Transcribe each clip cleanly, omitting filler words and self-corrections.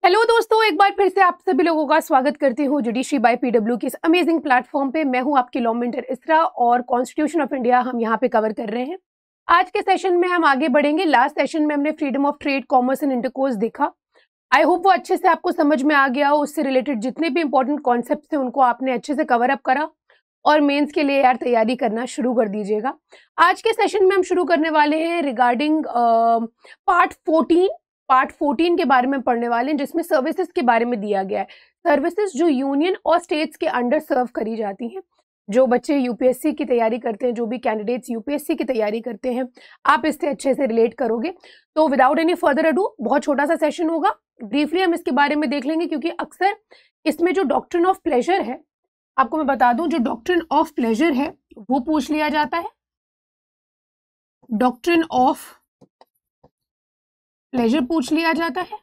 Hello दोस्तों, एक बार फिर से आप सभी लोगों का स्वागत करती हूँ जुडिशरी बाय पीडब्ल्यू की इस अमेजिंग प्लेटफॉर्म पे। मैं हूँ आपकी लॉ मेंटर इसरा और कॉन्स्टिट्यूशन ऑफ इंडिया हम यहाँ पे कवर कर रहे हैं। आज के सेशन में हम आगे बढ़ेंगे। लास्ट सेशन में हमने freedom of trade, commerce and intercourse देखा। आई होप वो अच्छे से आपको समझ में आ गया हो। उससे रिलेटेड जितने भी इंपॉर्टेंट कॉन्सेप्ट थे उनको आपने अच्छे से कवर अप करा और मेंस के लिए यार तैयारी करना शुरू कर दीजिएगा। आज के सेशन में हम शुरू करने वाले हैं रिगार्डिंग पार्ट 14 के बारे में पढ़ने वाले हैं, जिसमें सर्विसेज के बारे में दिया गया है। सर्विसेज जो यूनियन और स्टेट्स के अंडर सर्व करी जाती हैं। जो बच्चे यूपीएससी की तैयारी करते हैं, जो भी कैंडिडेट्स यूपीएससी की तैयारी करते हैं, आप इससे अच्छे से रिलेट करोगे। तो विदाउट एनी फर्दर अडू, बहुत छोटा सा सेशन होगा, ब्रीफली हम इसके बारे में देख लेंगे, क्योंकि अक्सर इसमें जो डॉक्ट्रिन ऑफ प्लेजर है, आपको मैं बता दूं, जो डॉक्ट्रिन ऑफ प्लेजर है वो पूछ लिया जाता है। डॉक्ट्रिन ऑफ प्लेजर पूछ लिया जाता है।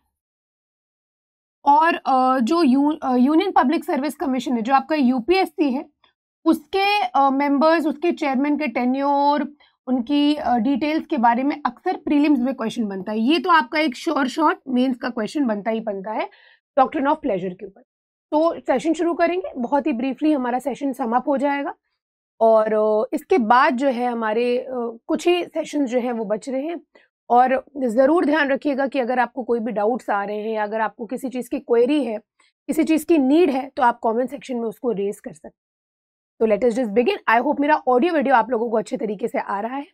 और जो यूनियन पब्लिक सर्विस कमीशन है, जो आपका यूपीएससी है, उसके मेंबर्स, उसके चेयरमैन के टेन्योर, उनकी डिटेल्स के बारे में अक्सर प्रीलिम्स में क्वेश्चन बनता है। ये तो आपका एक शॉर्ट मेंस का क्वेश्चन बनता ही बनता है डॉक्ट्रिन ऑफ प्लेजर के ऊपर। तो सेशन शुरू करेंगे, बहुत ही ब्रीफली हमारा सेशन समाप्त हो जाएगा और इसके बाद जो है हमारे कुछ ही सेशन जो है वो बच रहे हैं। और ज़रूर ध्यान रखिएगा कि अगर आपको कोई भी डाउट्स आ रहे हैं, अगर आपको किसी चीज़ की क्वेरी है, किसी चीज़ की नीड है, तो आप कमेंट सेक्शन में उसको रेज कर सकते हैं। तो let us just begin. I hope मेरा ऑडियो वीडियो आप लोगों को अच्छे तरीके से आ रहा है।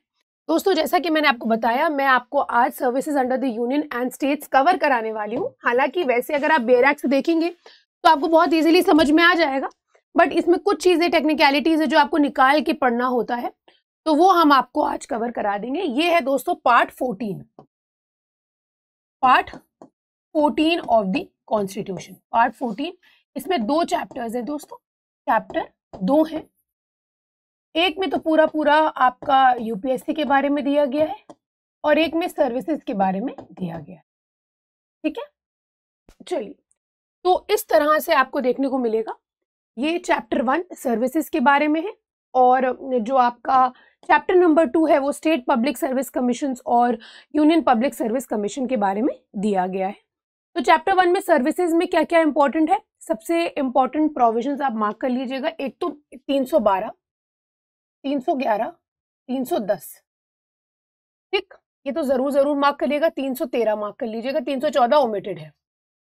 दोस्तों, जैसा कि मैंने आपको बताया, मैं आपको आज services under the union and states cover कराने वाली हूँ। हालांकि वैसे अगर आप बेयर एक्ट देखेंगे तो आपको बहुत ईजिली समझ में आ जाएगा, बट इसमें कुछ चीज़ें, टेक्निकलिटीज़ है जो आपको निकाल के पढ़ना होता है, तो वो हम आपको आज कवर करा देंगे। ये है दोस्तों part 14 of the constitution. Part 14, इसमें 2 चैप्टर्स है दोस्तों। चैप्टर 2 है, एक में तो पूरा आपका यूपीएससी के बारे में दिया गया है और एक में सर्विसेज के बारे में दिया गया है। ठीक है, चलिए, तो इस तरह से आपको देखने को मिलेगा। ये चैप्टर 1 सर्विसेज के बारे में है और जो आपका चैप्टर नंबर 2 है वो स्टेट पब्लिक सर्विस कमीशन और यूनियन पब्लिक सर्विस कमीशन के बारे में दिया गया है। तो चैप्टर 1 में सर्विसेज में क्या क्या इंपॉर्टेंट है, सबसे इंपॉर्टेंट प्रोविजंस आप मार्क कर लीजिएगा। एक तो 312, 311, 310, ठीक, ये तो जरूर मार्क करिएगा। 313 मार्क कर लीजिएगा, 314 ओमिटेड है।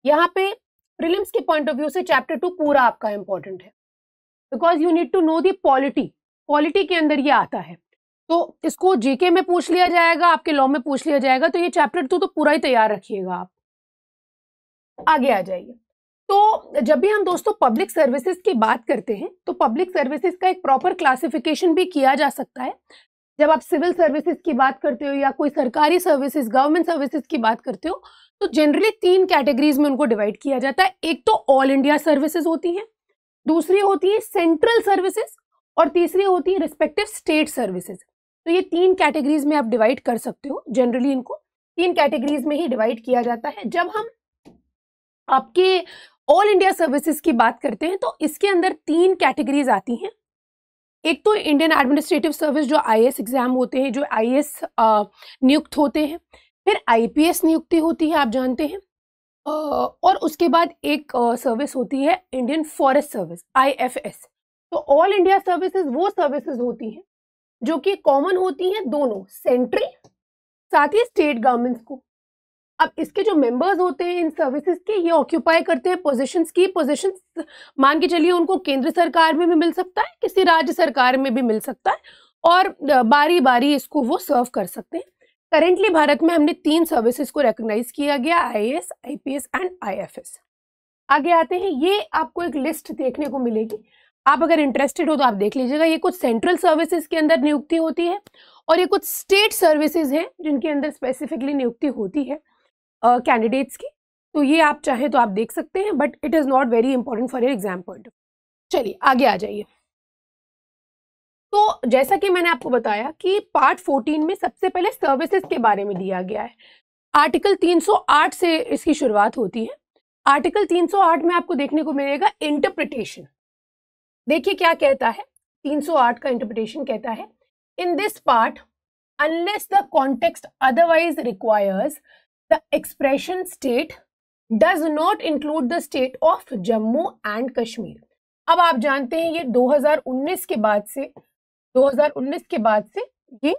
यहाँ पे प्रीलिम्स के पॉइंट ऑफ व्यू से चैप्टर 2 पूरा आपका इंपॉर्टेंट है, because you need to know the polity के अंदर ये आता है। तो इसको जीके में पूछ लिया जाएगा, आपके लॉ में पूछ लिया जाएगा, तो ये चैप्टर 2 तो पूरा ही तैयार रखिएगा आप। आगे आ जाइए। तो जब भी हम दोस्तों पब्लिक सर्विसेज की बात करते हैं, तो पब्लिक सर्विसेज का एक प्रॉपर क्लासिफिकेशन भी किया जा सकता है। जब आप सिविल सर्विसेज की बात करते हो या कोई सरकारी सर्विसेज, गवर्नमेंट सर्विसेज की बात करते हो, तो जनरली 3 कैटेगरीज में उनको डिवाइड किया जाता है। एक तो ऑल इंडिया सर्विसेज होती हैं, दूसरी होती है सेंट्रल सर्विसेज और तीसरी होती है रिस्पेक्टिव स्टेट सर्विसेज। तो ये 3 कैटेगरीज में आप डिवाइड कर सकते हो। जनरली इनको 3 कैटेगरीज में ही डिवाइड किया जाता है। जब हम आपके ऑल इंडिया सर्विसेज की बात करते हैं तो इसके अंदर 3 कैटेगरीज आती हैं। एक तो इंडियन एडमिनिस्ट्रेटिव सर्विस, जो आईएएस एग्जाम होते हैं, जो आईएएस नियुक्त होते हैं। फिर आईपीएस नियुक्ति होती है, आप जानते हैं। और उसके बाद एक सर्विस होती है इंडियन फॉरेस्ट सर्विस, आईएफएस। तो ऑल इंडिया सर्विसेज वो सर्विसेज होती हैं जो कि कॉमन होती हैं दोनों सेंट्रल साथ ही स्टेट गवर्नमेंट्स को। अब इसके जो मेंबर्स होते हैं इन सर्विसेज के, ये ऑक्यूपाई करते हैं पोजीशंस मान के चलिए उनको केंद्र सरकार में भी मिल सकता है, किसी राज्य सरकार में भी मिल सकता है, और बारी बारी इसको वो सर्व कर सकते हैं। करेंटली भारत में हमने 3 सर्विसेज को रिकॉग्नाइज किया गया, आईएएस, आईपीएस एंड आईएफएस। आगे आते हैं, ये आपको एक लिस्ट देखने को मिलेगी। आप अगर इंटरेस्टेड हो तो आप देख लीजिएगा। ये कुछ सेंट्रल सर्विसेज के अंदर नियुक्ति होती है और ये कुछ स्टेट सर्विसेज हैं जिनके अंदर स्पेसिफिकली नियुक्ति होती है कैंडिडेट्स की। तो ये आप चाहे तो आप देख सकते हैं, but it is not very important for your exam point. चलिए आगे आ जाइए। तो जैसा कि मैंने आपको बताया कि पार्ट 14 में सबसे पहले सर्विसेज के बारे में दिया गया है। आर्टिकल 308 से इसकी शुरुआत होती है। आर्टिकल 308 में आपको देखने को मिलेगा इंटरप्रिटेशन। देखिए क्या कहता है, 308 का इंटरप्रिटेशन कहता है, in this part unless the context otherwise requires the expression state does not include the state of Jammu and Kashmir. अब आप जानते हैं ये 2019 के बाद से ये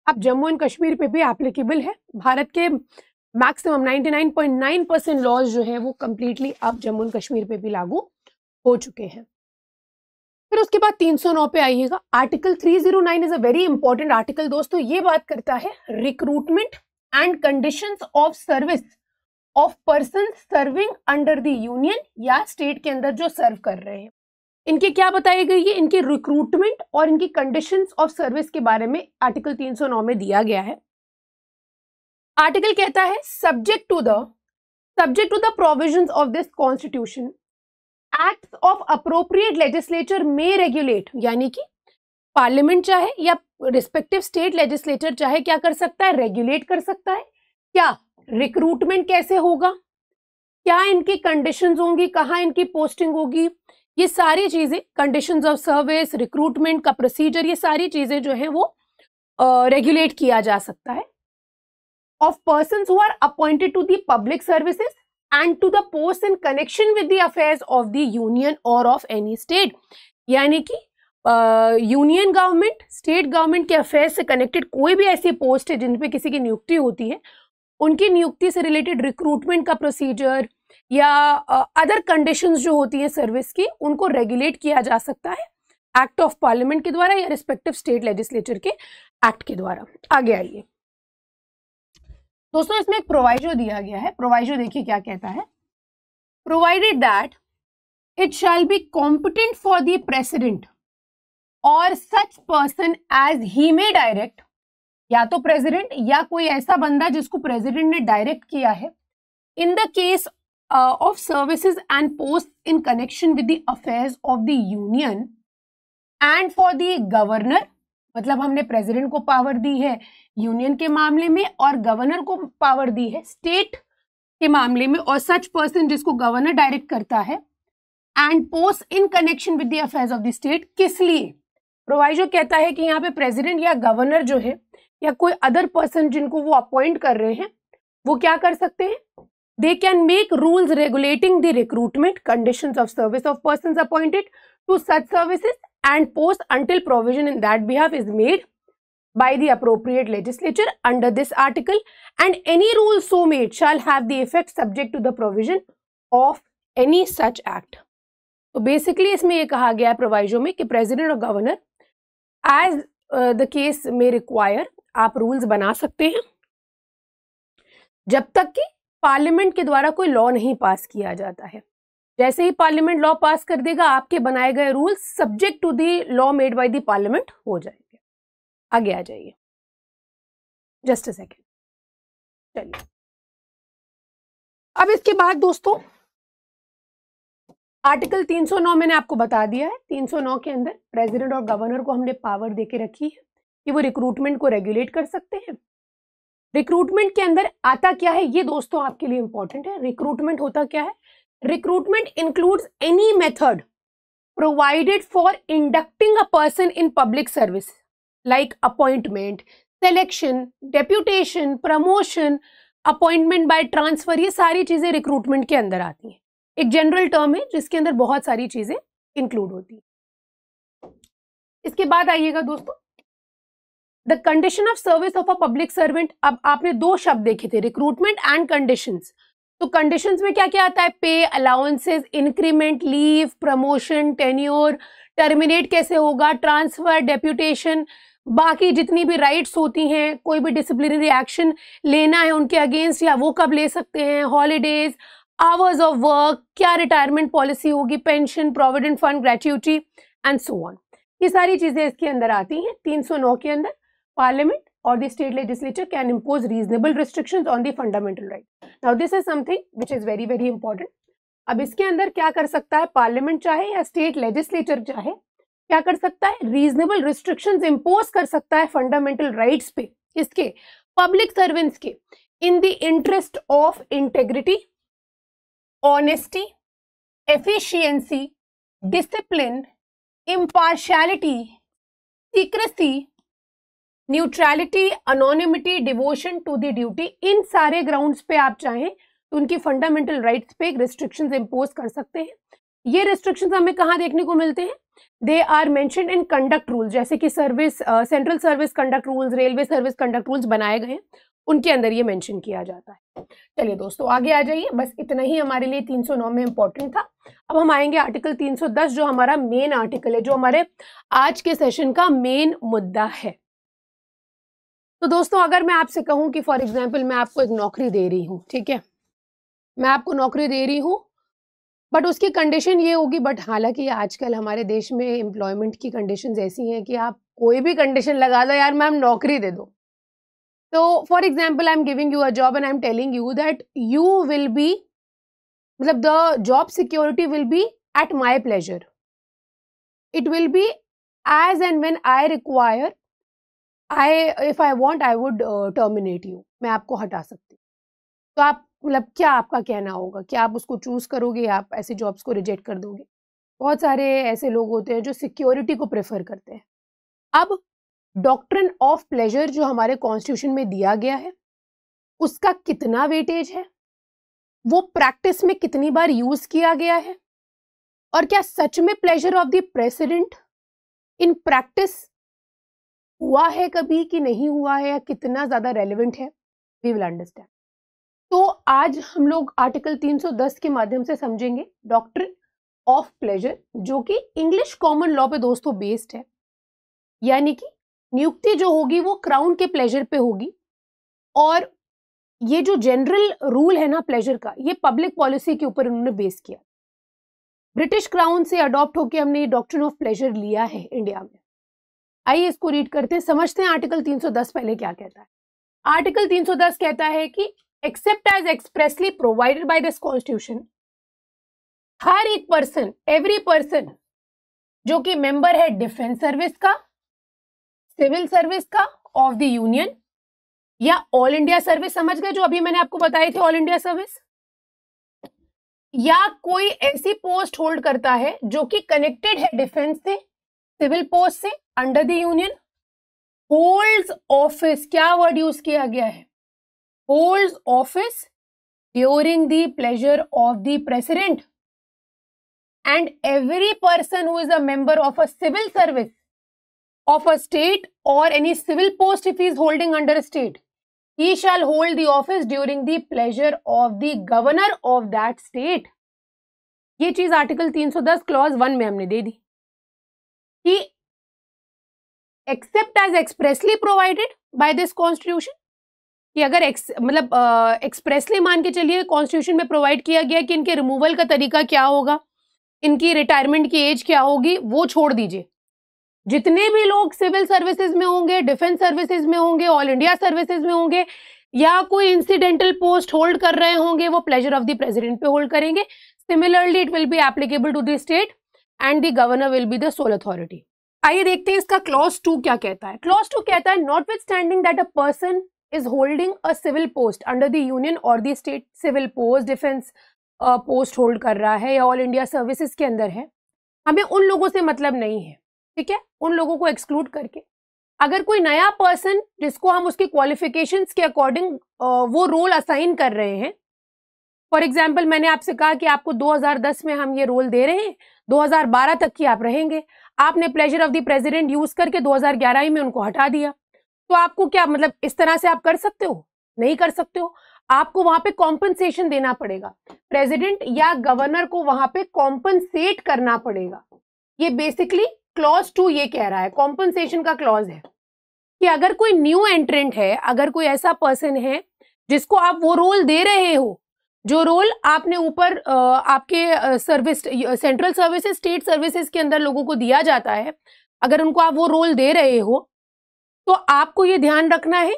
अब जम्मू एंड कश्मीर पे भी एप्लीकेबल है। भारत के मैक्सिमम 99.9% लॉज जो है वो कंप्लीटली अब जम्मू एंड कश्मीर पे भी लागू हो चुके हैं। फिर उसके बाद 309 पे आइएगा। Article 309 is a very important article दोस्तों। ये बात करता है recruitment and conditions of service of person serving under the union या स्टेट के अंदर जो सर्व कर रहे हैं, इनकी क्या बताई गई है, इनकी रिक्रूटमेंट और इनकी कंडीशंस ऑफ सर्विस के बारे में आर्टिकल 309 में दिया गया है। आर्टिकल कहता है subject to the provisions of this constitution acts of appropriate legislature में रेगुलेट, यानी कि पार्लियामेंट चाहे या रिस्पेक्टिव स्टेट लेजिस्लेचर चाहे क्या कर सकता है, रेगुलेट कर सकता है। क्या रिक्रूटमेंट कैसे होगा, क्या इनकी कंडीशंस होंगी, कहाँ इनकी पोस्टिंग होगी, ये सारी चीजें, कंडीशंस ऑफ सर्विस, रिक्रूटमेंट का प्रोसीजर, ये सारी चीजें जो है वो रेगुलेट किया जा सकता है। Of persons who are appointed to the public services and to the posts in connection with the affairs of the union or of any state, यानी कि यूनियन गवर्नमेंट, स्टेट गवर्नमेंट के अफेयर्स से connected कोई भी ऐसी post है जिन पे किसी की नियुक्ति होती है, उनकी नियुक्ति से रिलेटेड रिक्रूटमेंट का प्रोसीजर या अदर कंडीशंस जो होती हैं सर्विस की, उनको रेगुलेट किया जा सकता है एक्ट ऑफ पार्लियामेंट के द्वारा या रिस्पेक्टिव स्टेट लेजिस्लेचर के एक्ट के द्वारा। आगे आइए दोस्तों, इसमें एक प्रोवाइजो दिया गया है। प्रोवाइजो देखिए क्या कहता है। Provided that it shall be competent for the president और such person as he may direct, या तो प्रेसिडेंट या कोई ऐसा बंदा जिसको प्रेसिडेंट ने डायरेक्ट किया है, इन the case of services and post in connection with the affairs of the union and for the governor, मतलब हमने प्रेसिडेंट को पावर दी है यूनियन के मामले में और गवर्नर को पावर दी है स्टेट के मामले में, और सच पर्सन जिसको गवर्नर डायरेक्ट करता है, and post in connection with the affairs of the state. किस लिए? प्रोवाइजो कहता है कि यहाँ पे प्रेसिडेंट या गवर्नर जो है या कोई अदर पर्सन जिनको वो अपॉइंट कर रहे हैं, वो क्या कर सकते हैं, they can make rules regulating the recruitment conditions of service of persons appointed to such services and post until provision in that behalf is made by the appropriate legislature under this article, and any rule so made shall have the effect subject to the provision of any such act। तो basically इसमें ये कहा गया है proviso में कि president और governor as the case में रिक्वायर आप रूल्स बना सकते हैं जब तक कि पार्लियामेंट के द्वारा कोई लॉ नहीं पास किया जाता है। जैसे ही पार्लियामेंट लॉ पास कर देगा, आपके बनाए गए rules subject to the law made by the parliament हो जाएंगे। आगे आ जाइए, जस्ट अ सेकेंड। चलिए अब इसके बाद दोस्तों आर्टिकल 309 मैंने आपको बता दिया है। 309 के अंदर प्रेसिडेंट और गवर्नर को हमने पावर देके रखी है कि वो रिक्रूटमेंट को रेगुलेट कर सकते हैं। रिक्रूटमेंट के अंदर आता क्या है ये दोस्तों आपके लिए इंपॉर्टेंट है। रिक्रूटमेंट होता क्या है? Recruitment includes any method provided for inducting a person in public service like appointment, selection, deputation, promotion, appointment by transfer, ये सारी चीजें रिक्रूटमेंट के अंदर आती हैं। एक जनरल टर्म है जिसके अंदर बहुत सारी चीजें इंक्लूड होती हैं। इसके बाद आइएगा दोस्तों, the condition of service of a public servant. अब आपने दो शब्द देखे थे, रिक्रूटमेंट एंड कंडीशंस। तो कंडीशंस में क्या क्या आता है? पे, allowances, increment, leave, promotion, tenure, terminate कैसे होगा, ट्रांसफर, डेप्यूटेशन, बाकी जितनी भी राइट्स होती हैं, कोई भी डिसिप्लिनरी एक्शन लेना है उनके अगेंस्ट या वो कब ले सकते हैं, हॉलीडेज, आवर्स ऑफ वर्क, क्या रिटायरमेंट पॉलिसी होगी, pension, provident fund, gratuity and so on, ये सारी चीजें इसके अंदर आती हैं। 309 के अंदर parliament or the state legislature can impose reasonable restrictions on the fundamental right. Now this is something which is very very important. अब इसके अंदर क्या कर सकता है पार्लियामेंट चाहे या स्टेट लेजिस्लेचर चाहे, क्या कर सकता है? रीजनेबल रिस्ट्रिक्शंस इंपोज कर सकता है फंडामेंटल राइट्स पे, किसके? पब्लिक सर्वेंट्स के, in the interest of integrity, honesty, efficiency, discipline, impartiality, secrecy, neutrality, anonymity, devotion to the duty. इन सारे ग्राउंड्स पे आप चाहें तो उनकी फंडामेंटल राइट्स पे रिस्ट्रिक्शंस इम्पोज कर सकते हैं। ये रिस्ट्रिक्शंस हमें कहाँ देखने को मिलते हैं? They are mentioned in conduct rules, जैसे कि central service conduct rules, railway service conduct rules बनाए गए हैं, उनके अंदर ये मेंशन किया जाता है। चलिए दोस्तों आगे आ जाइए, बस इतना ही हमारे लिए 309 में इंपॉर्टेंट था। अब हम आएंगे आर्टिकल 310 जो हमारा मेन आर्टिकल है, जो हमारे आज के सेशन का मेन मुद्दा है। तो दोस्तों अगर मैं आपसे कहूं कि फॉर एग्जाम्पल मैं आपको एक नौकरी दे रही हूँ, ठीक है, मैं आपको नौकरी दे रही हूँ, बट उसकी कंडीशन ये होगी, बट हालांकि आजकल हमारे देश में एम्प्लॉयमेंट की कंडीशंस ऐसी हैं कि आप कोई भी कंडीशन लगा दो, यार मैम नौकरी दे दो। तो for example I am giving you a job and I am telling you that you will be, मतलब the job security will be at my pleasure, it will be as and when I require, if I want I would terminate you, मैं आपको हटा सकती हूँ। तो आप मतलब क्या आपका कहना होगा, क्या आप उसको चूज करोगे या आप ऐसे जॉब्स को रिजेक्ट कर दोगे? बहुत सारे ऐसे लोग होते हैं जो सिक्योरिटी को प्रेफर करते हैं। अब डॉक्ट्रिन ऑफ प्लेजर जो हमारे कॉन्स्टिट्यूशन में दिया गया है, उसका कितना वेटेज है, वो प्रैक्टिस में कितनी बार यूज किया गया है, और क्या सच में pleasure of the president in practice हुआ है कभी कि नहीं हुआ है, या कितना ज्यादा रेलेवेंट है, वी विल अंडरस्टैंड। तो आज हम लोग आर्टिकल 310 के माध्यम से समझेंगे डॉक्ट्रिन ऑफ प्लेजर, जो कि इंग्लिश कॉमन लॉ पे दोस्तों बेस्ड है, यानी कि नियुक्ति जो होगी वो क्राउन के प्लेजर पे होगी, और ये जो जनरल रूल है ना प्लेजर का, ये पब्लिक पॉलिसी के ऊपर उन्होंने बेस किया। ब्रिटिश क्राउन से अडॉप्ट होकर हमने ये डॉक्ट्रिन ऑफ प्लेजर लिया है इंडिया में। आइए इसको रीड करते हैं, समझते हैं आर्टिकल 310 पहले क्या कहता है। आर्टिकल 310 कहता है कि except as expressly provided by this constitution, हर एक पर्सन, एवरी पर्सन जो कि मेंबर है डिफेंस सर्विस का, सिविल सर्विस का, ऑफ द यूनियन या ऑल इंडिया सर्विस, समझ गए जो अभी मैंने आपको बताए थे ऑल इंडिया सर्विस, या कोई ऐसी पोस्ट होल्ड करता है जो कि कनेक्टेड है डिफेंस से, सिविल पोस्ट से, under the union, holds office, क्या वर्ड यूज किया गया है, holds office during the pleasure of the president, and every person who is a member of a civil service of a state or any civil post if he is holding under a state, he shall hold the office during the pleasure of the governor of that state। ये चीज article 310 clause 1 में हमने दे दी कि except as expressly provided by this constitution, कि अगर मतलब एक्सप्रेसली मान के चलिए कॉन्स्टिट्यूशन में प्रोवाइड किया गया कि इनके रिमूवल का तरीका क्या होगा, इनकी रिटायरमेंट की एज क्या होगी, वो छोड़ दीजिए। जितने भी लोग सिविल सर्विसेज में होंगे, डिफेंस सर्विसेज में होंगे, ऑल इंडिया सर्विसेज में होंगे, या कोई इंसिडेंटल पोस्ट होल्ड कर रहे होंगे, वो प्लेजर ऑफ द प्रेसिडेंट पे होल्ड करेंगे। Similarly it will be applicable to the state and the governor will be the sole authority. आइए देखते हैं इसका क्लॉज 2 क्या कहता है। क्लॉज 2 कहता है notwithstanding that a person is holding a civil post under the union और the state, civil post, defence post hold कर रहा है या ऑल इंडिया सर्विसेज के अंदर है, हमें उन लोगों से मतलब नहीं है, ठीक है, उन लोगों को एक्सक्लूड करके अगर कोई नया पर्सन जिसको हम उसके क्वालिफिकेशंस के अकॉर्डिंग वो रोल असाइन कर रहे हैं, फॉर एग्जांपल मैंने आपसे कहा कि आपको 2010 में हम ये रोल दे रहे हैं, 2012 तक की आप रहेंगे, आपने pleasure of the president use करके 2011 में उनको हटा दिया, तो आपको क्या मतलब इस तरह से आप कर सकते हो? नहीं कर सकते हो। आपको वहां पे कॉम्पनसेशन देना पड़ेगा, प्रेसिडेंट या गवर्नर को वहां पे कॉम्पनसेट करना पड़ेगा। ये बेसिकली क्लॉज 2 ये कह रहा है, कॉम्पनसेशन का क्लॉज है कि अगर कोई न्यू एंट्रेंट है, अगर कोई ऐसा पर्सन है जिसको आप वो रोल दे रहे हो जो रोल आपने ऊपर आपके service, central services, state services के अंदर लोगों को दिया जाता है, अगर उनको आप वो रोल दे रहे हो तो आपको ये ध्यान रखना है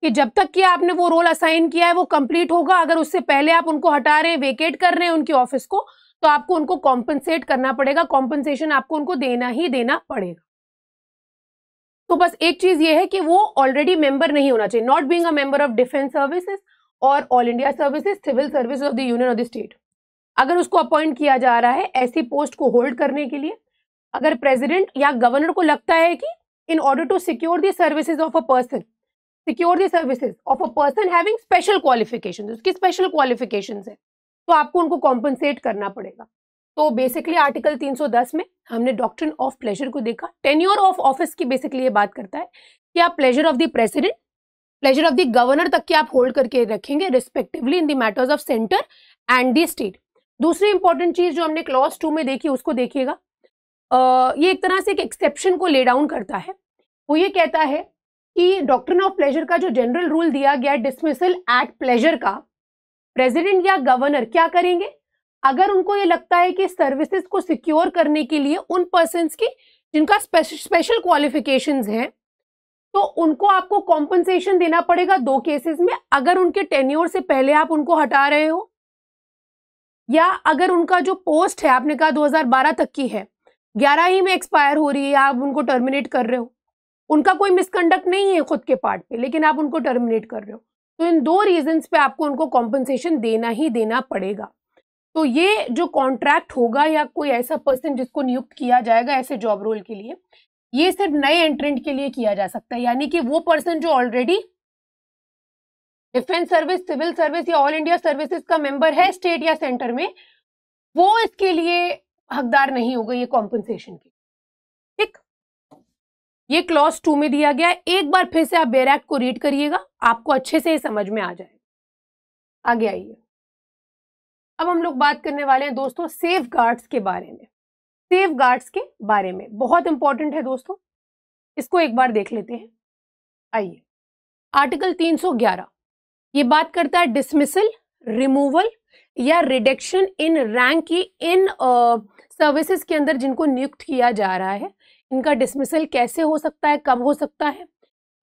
कि जब तक कि आपने वो रोल असाइन किया है वो कंप्लीट होगा। अगर उससे पहले आप उनको हटा रहे हैं, वेकेट कर रहे हैं उनकी ऑफिस को, तो आपको उनको कॉम्पनसेट करना पड़ेगा, कॉम्पनसेशन आपको उनको देना ही देना पड़ेगा। तो बस एक चीज ये है कि वो ऑलरेडी मेंबर नहीं होना चाहिए, not being a member of defence services और all India services, civil service of the union और द स्टेट। अगर उसको अपॉइंट किया जा रहा है ऐसी पोस्ट को होल्ड करने के लिए, अगर प्रेसिडेंट या गवर्नर को लगता है कि in order to secure the services of a person secure the services of a person having special qualification, उसकी स्पेशल क्वालिफिकेशन है तो आपको उनको कॉम्पनसेट करना पड़ेगा। तो बेसिकली आर्टिकल 310 में हमने डॉक्ट्रिन ऑफ प्लेजर को देखा। टेन्योर ऑफ ऑफिस की बेसिकली ये बात करता है कि आप pleasure of the president, pleasure of the governor तक के आप होल्ड करके रखेंगे respectively in the matters of centre and the state. दूसरी इंपॉर्टेंट चीज जो हमने क्लॉज 2 में देखी उसको देखिएगा। ये एक तरह से एक एक्सेप्शन को ले डाउन करता है। वो ये कहता है कि डॉक्ट्रिन ऑफ प्लेजर का जो जनरल रूल दिया गया डिसमिसल एट प्लेजर का, प्रेसिडेंट या गवर्नर क्या करेंगे अगर उनको ये लगता है कि सर्विसेज को सिक्योर करने के लिए उन पर्सन्स की जिनका स्पेशल क्वालिफिकेशंस हैं तो उनको आपको कॉम्पनसेशन देना पड़ेगा दो केसेस में। अगर उनके टेन्योर से पहले आप उनको हटा रहे हो या अगर उनका जो पोस्ट है आपने कहा 2012 तक की है 11 ही में एक्सपायर हो रही है, आप उनको टर्मिनेट कर रहे हो, उनका कोई मिसकंडक्ट नहीं है खुद के पार्ट पे लेकिन आप उनको टर्मिनेट कर रहे हो, तो इन दो रीजंस पे आपको उनको कॉम्पनसेशन देना ही देना पड़ेगा। तो ये जो कॉन्ट्रैक्ट होगा या कोई ऐसा पर्सन जिसको नियुक्त किया जाएगा ऐसे जॉब रोल के लिए, ये सिर्फ नए एंट्रेंट के लिए किया जा सकता है, यानी कि वो पर्सन जो already defence service, civil service या ऑल इंडिया सर्विसेज का मेंबर है स्टेट या सेंटर में, वो इसके लिए हकदार नहीं होगा ये कॉम्पनसेशन की। ठीक, ये क्लॉज 2 में दिया गया है। एक बार फिर से आप बेयर एक्ट को रीड करिएगा, आपको अच्छे से समझ में आ जाएगा। आगे आइए, अब हम लोग बात करने वाले हैं दोस्तों सेफ गार्ड्स के बारे में। सेफ गार्ड्स के बारे में बहुत इंपॉर्टेंट है दोस्तों, इसको एक बार देख लेते हैं। आइए, आर्टिकल 311 ये बात करता है डिसमिसल, रिमूवल या रिडक्शन इन रैंक की इन सर्विसेज के अंदर जिनको नियुक्त किया जा रहा है, इनका डिसमिसल कैसे हो सकता है, कब हो सकता है,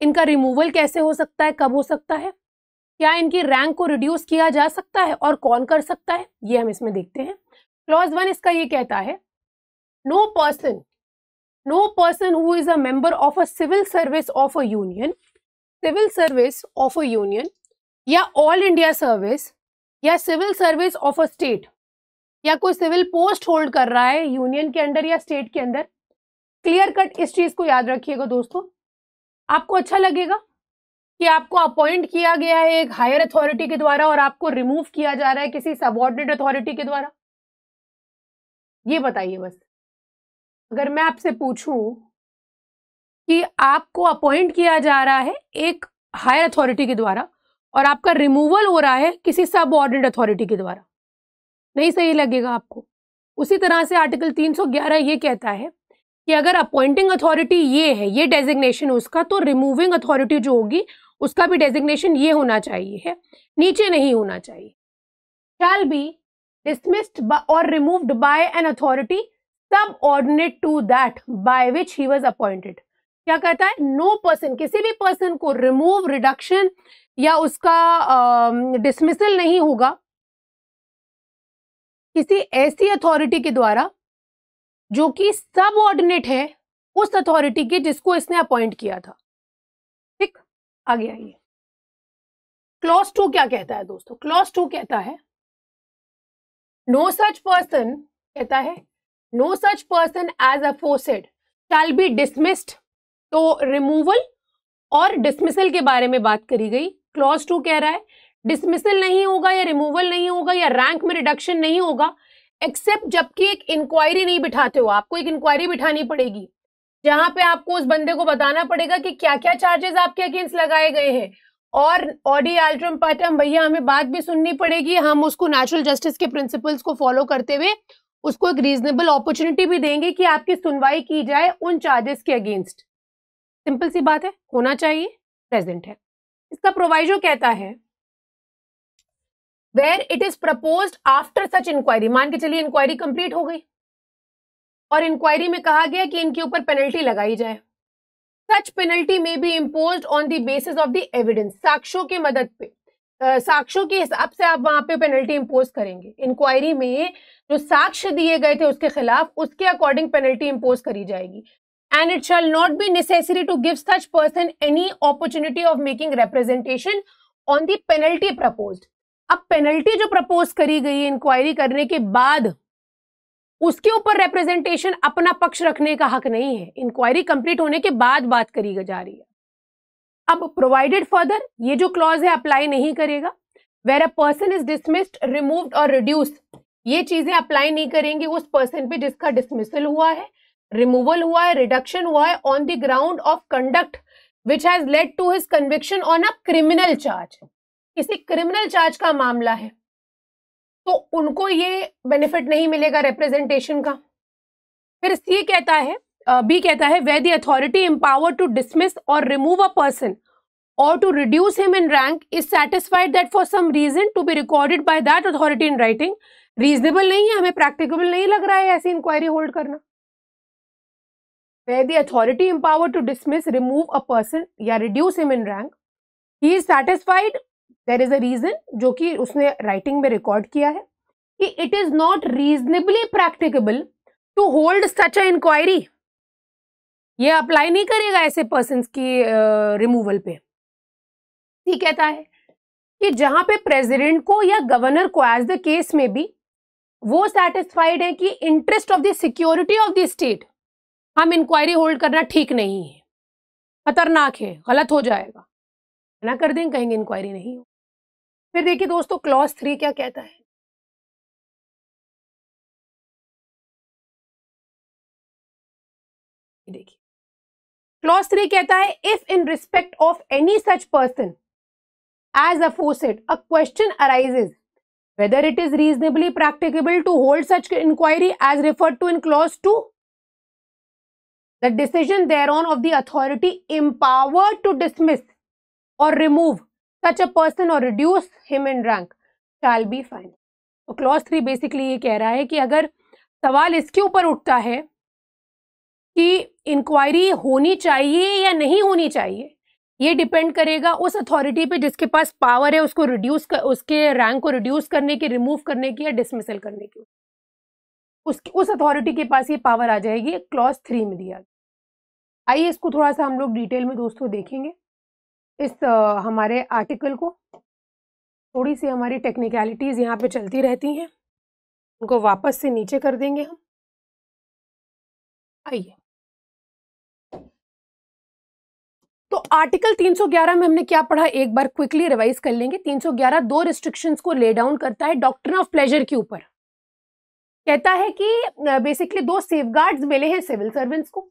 इनका रिमूवल कैसे हो सकता है, कब हो सकता है, क्या इनकी रैंक को रिड्यूस किया जा सकता है और कौन कर सकता है, ये हम इसमें देखते हैं। क्लॉज 1 इसका ये कहता है no person who is a member of a civil service of a union, civil service of a union या ऑल इंडिया सर्विस या civil service of a state, या कोई सिविल पोस्ट होल्ड कर रहा है यूनियन के अंदर या स्टेट के अंदर। क्लियर कट इस चीज को याद रखिएगा दोस्तों, आपको अच्छा लगेगा कि आपको अपॉइंट किया गया है एक हायर अथॉरिटी के द्वारा और आपको रिमूव किया जा रहा है किसी सबऑर्डिनेट अथॉरिटी के द्वारा? ये बताइए बस। अगर मैं आपसे पूछूं कि आपको अपॉइंट किया जा रहा है एक हायर अथॉरिटी के द्वारा और आपका रिमूवल हो रहा है किसी सबऑर्डिनेट अथॉरिटी के द्वारा, नहीं सही लगेगा आपको? उसी तरह से आर्टिकल 311 ये कहता है कि अगर अपॉइंटिंग अथॉरिटी ये है, ये डेजिग्नेशन उसका, तो रिमूविंग अथॉरिटी जो होगी उसका भी डेजिग्नेशन ये होना चाहिए है, नीचे नहीं होना चाहिए। शैल बी डिसमिस्ड और removed by an authority subordinate to that by which he was appointed. क्या कहता है? नो पर्सन, किसी भी पर्सन को रिमूव, रिडक्शन या उसका डिसमिसल नहीं होगा किसी ऐसी अथॉरिटी के द्वारा जो कि सबऑर्डिनेट है उस अथॉरिटी के जिसको इसने अपॉइंट किया था। ठीक, आगे आइए। क्लॉज 2 क्या कहता है दोस्तों? क्लॉज 2 कहता है नो सच पर्सन, कहता है no such person as aforesaid shall be dismissed. तो रिमूवल और डिसमिसल के बारे में बात करी गई। क्लॉज 2 कह रहा है डिसमिसल नहीं होगा या रिमूवल नहीं होगा या रैंक में रिडक्शन नहीं होगा एक्सेप्ट जबकि एक इंक्वायरी नहीं बिठाते हो। आपको एक इंक्वायरी बिठानी पड़ेगी जहां पे आपको उस बंदे को बताना पड़ेगा कि क्या क्या चार्जेस आपके अगेंस्ट लगाए गए हैं, और ऑडी एल्ट्रम पार्टम भैया हमें बात भी सुननी पड़ेगी, हम उसको नेचुरल जस्टिस के प्रिंसिपल्स को फॉलो करते हुए उसको एक रीजनेबल अपॉर्चुनिटी भी देंगे कि आपकी सुनवाई की जाए उन चार्जेस के अगेंस्ट। सिंपल सी बात है, होना चाहिए, प्रेजेंट है। इसका प्रोवाइजो कहता है where it is proposed after such inquiry. मान के चलिए इंक्वायरी कंप्लीट हो गई और इंक्वायरी में कहा गया कि इनके ऊपर पेनल्टी लगाई जाए। सच पेनल्टी में B imposed on the basis of the evidence. साक्ष्यों की मदद पे, साक्ष्यों के हिसाब से आप वहां पे पेनल्टी इम्पोज करेंगे। इंक्वायरी में जो साक्ष्य दिए गए थे उसके खिलाफ, उसके अकॉर्डिंग पेनल्टी इम्पोज करी जाएगी। And it shall not be necessary to give such person any opportunity of making representation on the penalty proposed. अब पेनल्टी जो प्रपोज करी गई है इंक्वायरी करने के बाद, उसके ऊपर रिप्रेजेंटेशन अपना पक्ष रखने का हक नहीं है। इंक्वायरी कंप्लीट होने के बाद बात करी जा रही है। अब प्रोवाइडेड फर्दर, ये जो क्लॉज है अप्लाई नहीं करेगा। Where a person is dismissed, removed और रिड्यूस्ड, ये चीजें अप्लाई नहीं करेंगे उस पर्सन पे जिसका डिसमिसल हुआ है, रिमूवल हुआ है, रिडक्शन हुआ है on the ground of conduct which has led to his conviction on a criminal charge. किसी क्रिमिनल चार्ज का मामला है तो उनको ये बेनिफिट नहीं मिलेगा रिप्रेजेंटेशन का। फिर सी कहता है, बी कहता है where the authority empower to dismiss और remove a person or to reduce him in rank is satisfied that for some reason to be recorded by that authority in writing, reasonable नहीं है, हमें practicable नहीं लग रहा है ऐसी inquiry hold करना। where the authority empowered to dismiss, remove a person या reduce him in rank, he is satisfied, there is a reason जो कि उसने राइटिंग में रिकॉर्ड किया है कि it is not reasonably practicable to hold such a inquiry, ये apply नहीं करेगा ऐसे पर्सन की रिमूवल पे। ये कहता है कि जहां पे प्रेसिडेंट को या गवर्नर को एज द केस में भी वो सेटिस्फाइड है कि interest of the security of the state हम इंक्वायरी होल्ड करना ठीक नहीं है, खतरनाक है, गलत हो जाएगा, ना कर देंगे, कहेंगे इंक्वायरी नहीं हो। फिर देखिए दोस्तों क्लॉज 3 क्या कहता है। देखिए क्लॉज 3 कहता है if in respect of any such person as aforesaid a question arises whether it is reasonably practicable to hold such inquiry as referred to in clause 2, the decision thereon of the authority empowered to dismiss or remove such a person or reduce him in rank shall be final। तो clause 3 basically ये कह रहा है कि अगर सवाल इसके ऊपर उठता है कि इंक्वायरी होनी चाहिए या नहीं होनी चाहिए, ये डिपेंड करेगा उस अथॉरिटी पे जिसके पास पावर है उसको रिड्यूस कर, उसके रैंक को रिड्यूस करने की, रिमूव करने की या डिसमिसल करने की, उस अथॉरिटी के पास ये पावर आ जाएगी। क्लॉज 3 में दिया। आइए इसको थोड़ा सा हम लोग डिटेल में दोस्तों देखेंगे इस हमारे आर्टिकल को। थोड़ी सी हमारी टेक्निकलिटीज यहाँ पे चलती रहती हैं, उनको वापस से नीचे कर देंगे हम। आइए तो आर्टिकल 311 में हमने क्या पढ़ा, एक बार क्विकली रिवाइज कर लेंगे। 311 दो रिस्ट्रिक्शंस को ले डाउन करता है डॉक्ट्रिन ऑफ प्लेजर के ऊपर। कहता है कि बेसिकली दो सेफगार्ड्स मिले हैं सिविल सर्वेंट्स को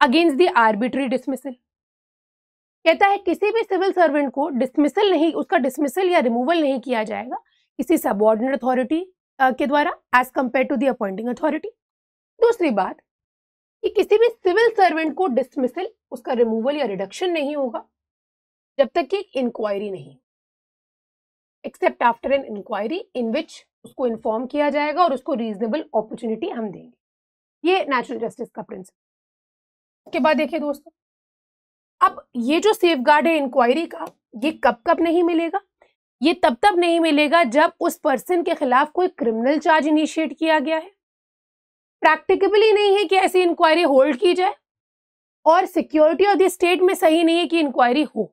अगेंस्ट द आर्बिट्री डिसमिसल। कहता है किसी भी सिविल सर्वेंट को डिसमिसल नहीं, उसका डिसमिसल या रिमूवल नहीं किया जाएगा किसी सबऑर्डिनेट अथॉरिटी के द्वारा as compare to the appointing authority. दूसरी बात कि किसी भी सिविल सर्वेंट को डिसमिसल, उसका रिमूवल या रिडक्शन नहीं होगा जब तक कि इंक्वायरी नहीं, except after an inquiry in which उसको इन्फॉर्म किया जाएगा और उसको रीजनेबल अपॉर्चुनिटी हम देंगे। ये नेचुरल जस्टिस का प्रिंसिपल। उसके बाद देखिए दोस्तों, अब ये जो सेफगार्ड है इंक्वायरी का, ये कब कब नहीं मिलेगा, ये तब तब नहीं मिलेगा जब उस पर्सन के खिलाफ कोई क्रिमिनल चार्ज इनिशिएट किया गया है, प्रैक्टिकेबली नहीं है कि ऐसी इंक्वायरी होल्ड की जाए, और सिक्योरिटी ऑफ द स्टेट में सही नहीं है कि इंक्वायरी हो,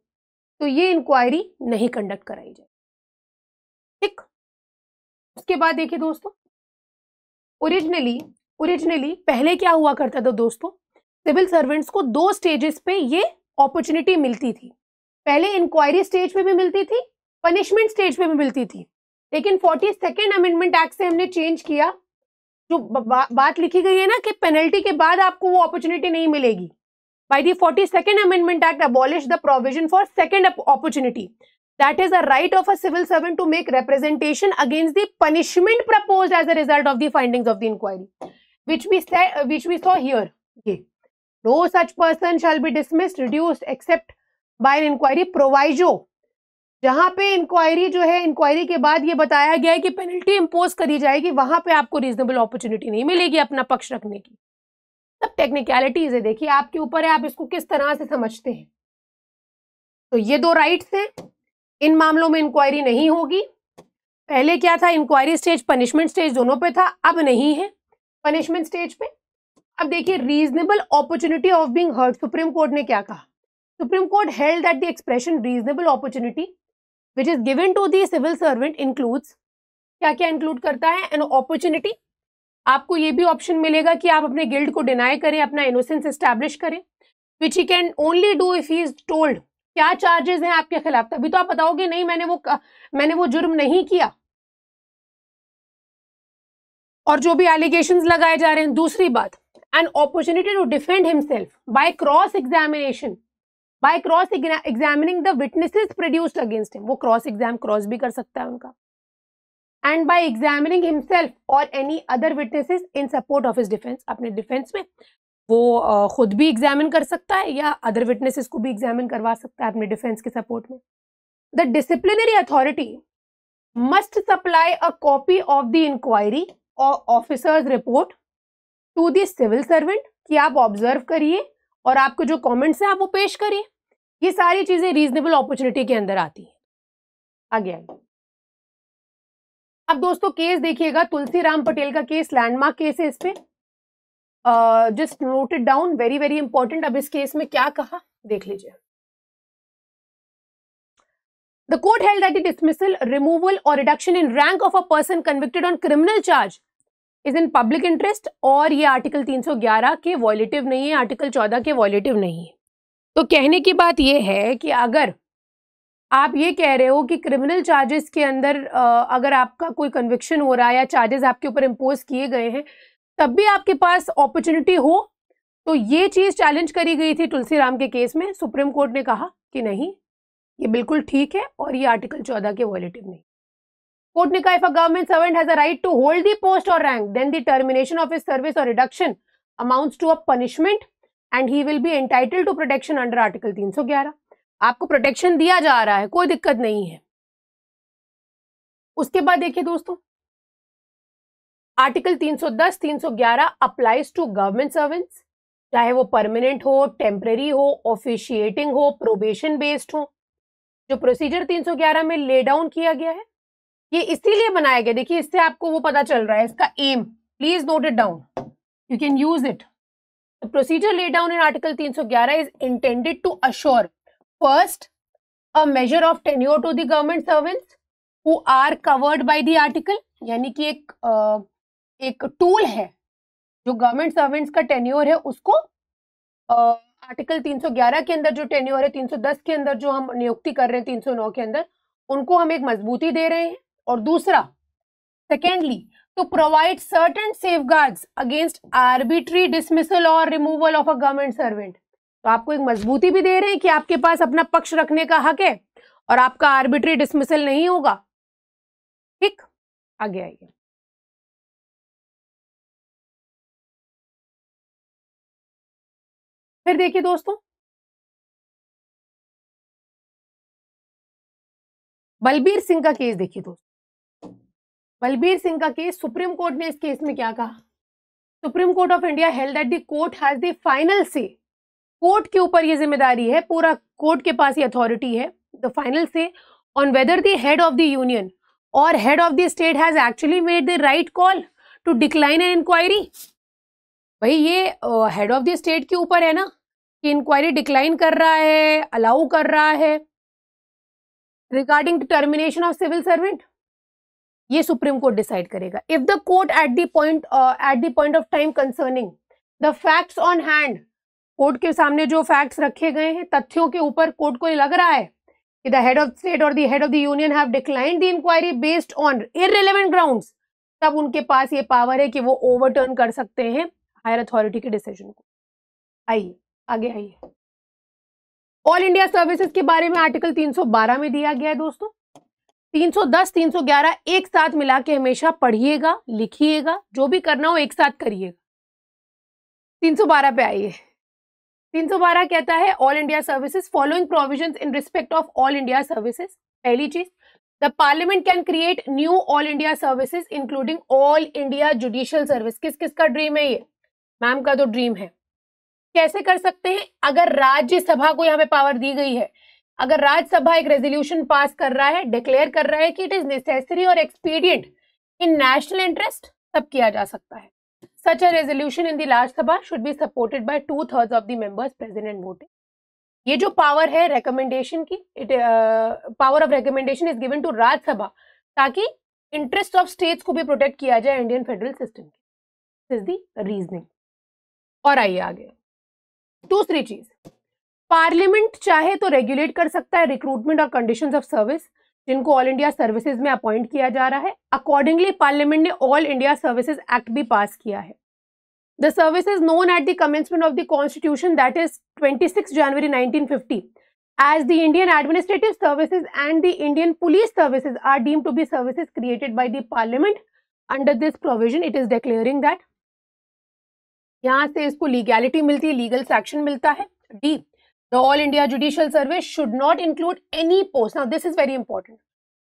तो ये इंक्वायरी नहीं कंडक्ट कराई जाए। ठीक। उसके बाद देखिए दोस्तों, ओरिजिनली पहले क्या हुआ करता था दोस्तों, सिविल सर्वेंट्स को दो स्टेजेस पे ये अपॉर्चुनिटी मिलती थी। पहले इंक्वायरी स्टेज पे भी मिलती थी, पनिशमेंट स्टेज पे भी मिलती थी, लेकिन 42nd अमेंडमेंट एक्ट से हमने चेंज किया। जो बात लिखी गई है ना कि पेनल्टी के बाद आपको वो अपॉर्चुनिटी नहीं मिलेगी, by the 42nd Amendment Act abolished the provision for second opportunity, that is a right of a civil servant to make representation against the punishment proposed as a result of the findings of the inquiry, which we saw here. Okay. No such person shall be dismissed, reduced except by an inquiry proviso, जहां पे inquiry जो है, inquiry के बाद ये बताया गया है कि पेनल्टी इंपोज करी जाएगी, वहां पे आपको रीजनेबल अपॉर्चुनिटी नहीं मिलेगी अपना पक्ष रखने की। सब टेक्निकलिटीज है, देखिए आपके ऊपर है, आप इसको किस तरह से समझते हैं। तो ये दो राइट्स हैं, इन मामलों में इंक्वायरी नहीं होगी। पहले क्या था, इंक्वायरी स्टेज पनिशमेंट स्टेज दोनों पे था, अब नहीं है पनिशमेंट स्टेज पे। अब देखिए reasonable opportunity of being heard, supreme court ने क्या कहा, supreme court held that the expression reasonable opportunity which is given to the civil servant includes, क्या क्या इंक्लूड करता है, एन अपॉर्चुनिटी, आपको ये भी ऑप्शन मिलेगा कि आप अपने गिल्ड को डिनाई करें, अपना इनोसेंस एस्टैब्लिश करें, which he can only do if he is told क्या चार्जेस हैं आपके खिलाफ, तभी तो आप बताओगे नहीं मैंने वो जुर्म नहीं किया, और जो भी एलिगेशंस लगाए जा रहे हैं। दूसरी बात, an opportunity to defend himself by cross examination, by cross examining the witnesses produced against him, वो क्रॉस भी कर सकता है उनका, एंड बाय एग्जामिनिंग हिमसेल्फ और any other witnesses in support of his defence, अपने डिफेंस में वो खुद भी एग्जामिन कर सकता है या अदर विटनेसेस को भी एग्जामिन करवा सकता है अपने डिफेंस के सपोर्ट में। The disciplinary authority must supply a copy of the inquiry और officer's report to the civil servant, कि आप ऑब्जर्व करिए और आपको जो कमेंट्स है आप वो पेश करिए। ये सारी चीजें रीजनेबल अपॉर्चुनिटी के अंदर आती है। आगे आगे अब दोस्तों केस देखिएगा, तुलसीराम पटेल का केस लैंडमार्क केस है, इस पे just note it down, very very important. अब इस केस में क्या कहा देख लीजिए। The court held that the dismissal, removal or reduction in rank of a person convicted on criminal charge is in public interest, और ये आर्टिकल 311 के वॉयलेटिव नहीं है, आर्टिकल 14 के वॉयलेटिव नहीं है। तो कहने की बात ये है कि अगर आप ये कह रहे हो कि क्रिमिनल चार्जेस के अंदर अगर आपका कोई कन्विक्शन हो रहा है या चार्जेस आपके ऊपर इम्पोज किए गए हैं, तब भी आपके पास अपॉर्चुनिटी हो, तो ये चीज चैलेंज करी गई थी तुलसीराम के केस में। सुप्रीम कोर्ट ने कहा कि नहीं, ये बिल्कुल ठीक है और ये आर्टिकल 14 के वॉयलेटिव नहीं। कोर्ट ने कहा if a government servant has a right to hold the post और rank, then the termination of his service और reduction amounts to a punishment and he will be entitled to protection under article 311। आपको protection दिया जा रहा है, कोई दिक्कत नहीं है। उसके बाद देखिए दोस्तों, article 310 311 applies to government servants, चाहे वो परमानेंट हो, टेम्पररी हो, ऑफिशिएटिंग हो, प्रोबेशन बेस्ड हो। जो प्रोसीजर 311 में ले डाउन किया गया है, ये इसीलिए बनाया गया, देखिए इससे आपको वो पता चल रहा है इसका aim, please note it down, you can use it. The procedure laid down in article 311 is intended to assure first a measure of tenure to the government servants who are covered by the article, यानी कि एक tool है जो government servants का tenure है उसको article 311 के अंदर जो टेन्योर है, 310 के अंदर जो हम नियुक्ति कर रहे हैं, 309 के अंदर, उनको हम एक मजबूती दे रहे हैं। और दूसरा, secondly, to provide certain safeguards against arbitrary dismissal और removal of a government servant. तो आपको एक मजबूती भी दे रहे हैं कि आपके पास अपना पक्ष रखने का हक है और आपका आर्बिट्री डिसमिसल नहीं होगा। ठीक, आगे आइए। फिर देखिए दोस्तों, बलबीर सिंह का केस देखिए दोस्तों। बलबीर सिंह का केस, सुप्रीम कोर्ट ने इस केस में क्या कहा? Supreme court of India held that the court has the final से, कोर्ट के ऊपर ये जिम्मेदारी है, पूरा कोर्ट के पास ये अथॉरिटी है, the final say on whether the head of the union और head of the state has actually made the right call to decline an inquiry. भाई ये हेड ऑफ द स्टेट के ऊपर है ना कि इंक्वायरी डिक्लाइन कर रहा है, अलाउ कर रहा है regarding termination of civil servant, ये सुप्रीम कोर्ट डिसाइड करेगा। If the court at the point of time concerning the facts on hand, court के सामने जो फैक्ट्स रखे गए हैं, तथ्यों के ऊपर कोर्ट को लग रहा है कि द हेड ऑफ स्टेट और the head of the union have declined the inquiry based on irrelevant grounds, तब उनके पास ये पावर है कि वो ओवरटर्न कर सकते हैं हायर अथॉरिटी के डिसीजन को। आइए आगे आइए। ऑल इंडिया सर्विसेज के बारे में आर्टिकल 312 में दिया गया है दोस्तों। 310 311 एक साथ मिला के हमेशा पढ़िएगा, लिखिएगा, जो भी करना हो एक साथ करिएगा। 312 पे आइए। 312 कहता है all India services, following provisions in respect of all India services. पहली चीज, the parliament can create knew all India services including all India judicial service. किस किस का ड्रीम है ये? मैम का तो ड्रीम है। कैसे कर सकते हैं? अगर राज्यसभा को यहाँ पे पावर दी गई है, अगर राज्यसभा एक रेजोल्यूशन पास कर रहा है, डिक्लेयर कर रहा है कि इट इज नेसेसरी और एक्सपीडियंट इन नेशनल इंटरेस्ट, तब किया जा सकता है। Such a resolution in the Rajya Sabha should be supported by 2/3 of the members present and voting. ये जो पावर है रिकमेंडेशन की, power of recommendation is given to Rajya Sabha ताकि इंटरेस्ट ऑफ स्टेट्स को भी प्रोटेक्ट किया जाए इंडियन फेडरल सिस्टम की। This is the reasoning. और आइए आगे। दूसरी चीज, पार्लियामेंट चाहे तो रेगुलेट कर सकता है रिक्रूटमेंट और कंडीशंस ऑफ सर्विस जिनको ऑल इंडिया सर्विसेज में अपॉइंट किया जा रहा है। अकॉर्डिंगली पार्लियामेंट ने ऑल इंडिया सर्विसेज एक्ट भी पास किया है। The services known at the commencement of the constitution that is 26 January 1950 as the Indian administrative services and the Indian police services are deemed to be services created by the parliament. Under this provision it is declaring that यहाँ से इसको legality मिलती है, legal section मिलता है। D, the all India judicial service should not include any post. Now this is very important.